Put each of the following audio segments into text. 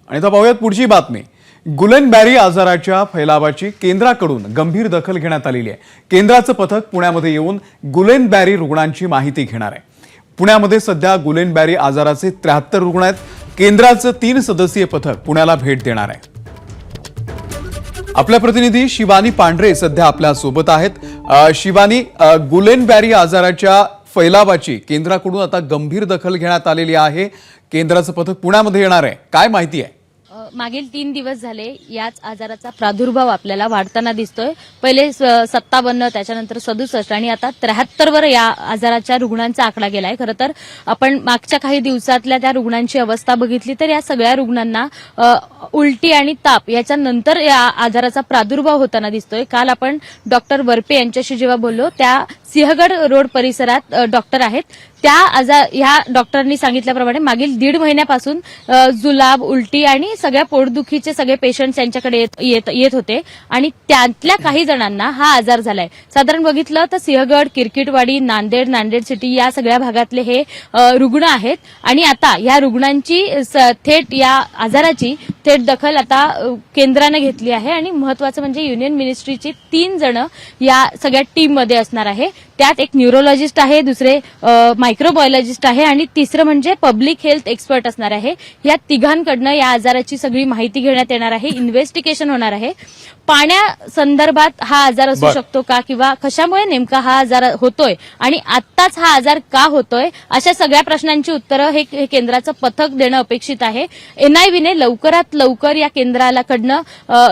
आणि आता पाहूयात पुढची बातमी। गुलेनबॅरी आजाराच्या फैलावाची केंद्राकडून गंभीर दखल घेण्यात आलेली आहे। केंद्राचं पथक पुण्यामध्ये येऊन गुलेनबॅरी रुग्णांची माहिती घेणार आहे। पुण्यामध्ये सध्या गुलेनबॅरी आजाराचे 73 रुग्ण आहेत। केंद्राचं 3 सदस्यीय पथक पुण्याला भेट देणार आहे। आपल्या प्रतिनिधी शिवानी पांढरे सध्या आपल्या सोबत आहेत। शिवानी, गुलेनबॅरी आजाराच्या फैलावाची केंद्राकडून आता गंभीर दखल घेण्यात आलेली आहे। केंद्राचं पथक पुण्यामध्ये येणार आहे, काय माहिती आहे? मागील 3 दिवस झाले याच आजाराचा प्रादुर्भाव आपल्याला वाढताना दिसतोय। पहिले 57, त्याच्यानंतर 67 आणि आता 73 वर या आजाराच्या रुग्णांचा आकडा गेलाय। खरं तर आपण मागच्या काही दिवसातल्या त्या रुग्णांची अवस्था बघितली तर या सगळ्या रुग्णांना उलटी आणि ताप याच्या नंतर या आजाराचा प्रादुर्भाव होताना दिसतोय। काल आपण डॉक्टर वरपे यांच्याशी जेव्हा बोललो, त्या सिंहगड रोड परिसरात डॉक्टर आहेत, ह्या डॉक्टरांनी सांगितल्याप्रमाणे मागील 1.5 महिन्यापासून जुलाब, उलटी आणि सगळ्या पोटदुखीचे सगळे पेशंट्स यांच्याकडे येत होते आणि त्यातल्या काही जणांना हा आजार झालाय। साधारण बघितलं तर सिंहगड, किरकिटवाडी, नांदेड सिटी या सगळ्या भागातले हे रुग्ण आहेत आणि आता या रुग्णांची थेट या आजाराची थेट दखल आता केंद्राने घेतली आहे आणि महत्वाचं म्हणजे युनियन मिनिस्ट्रीची 3 जण या सगळ्या टीम मध्ये असणार आहे। त्यात एक न्यूरोलॉजिस्ट आहे, दुसरे मायक्रोबायोलॉजिस्ट आहे आणि तिसरं म्हणजे पब्लिक हेल्थ एक्सपर्ट असणार आहे। या तिघांकडनं या आजाराची सगळी माहिती घेण्यात येणार आहे, इन्व्हेस्टिगेशन होणार आहे। पाण्यासंदर्भात हा आजार असू शकतो का किंवा कशामुळे नेमका हा आजार होतोय आणि आत्ताच हा आजार का होतोय, अशा सगळ्या प्रश्नांची उत्तरं हे केंद्राचं पथक देणं अपेक्षित आहे। एनआयव्हीने लवकरात लवकर या केंद्राला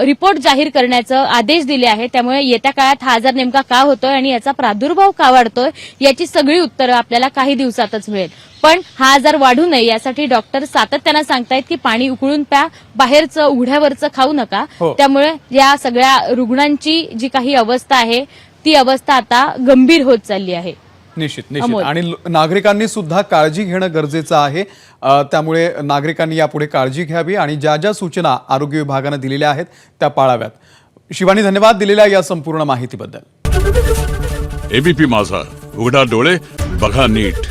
रिपोर्ट जाहीर करण्याचे आदेश दिले आहेत। त्यामुळे येत्या काळात हा आजार नेमका का होतोय आणि याचा प्रादुर्भाव का वाढतोय याची सगळी उत्तरं आपल्याला काही दिवसातच मिळेल। पण हा आजार वाढू नये यासाठी डॉक्टर सातत्याने सांगतायत की पाणी उकळून प्या, बाहेरचं उघड्यावरचं खाऊ नका। त्यामुळे या सगळ्या रुग्णांची जी काही अवस्था आहे ती अवस्था आता गंभीर होत चालली आहे। निश्चित आणि नागरिकांनी सुद्धा काळजी घेणं गरजेचं आहे। त्यामुळे नागरिकांनी यापुढे काळजी घ्यावी आणि ज्या ज्या सूचना आरोग्य विभागाने दिलेल्या आहेत त्या पाळाव्यात। शिवानी, धन्यवाद दिलेल्या या संपूर्ण माहितीबद्दल। एबीपी माझा, उघडा डोळे बघा नीट।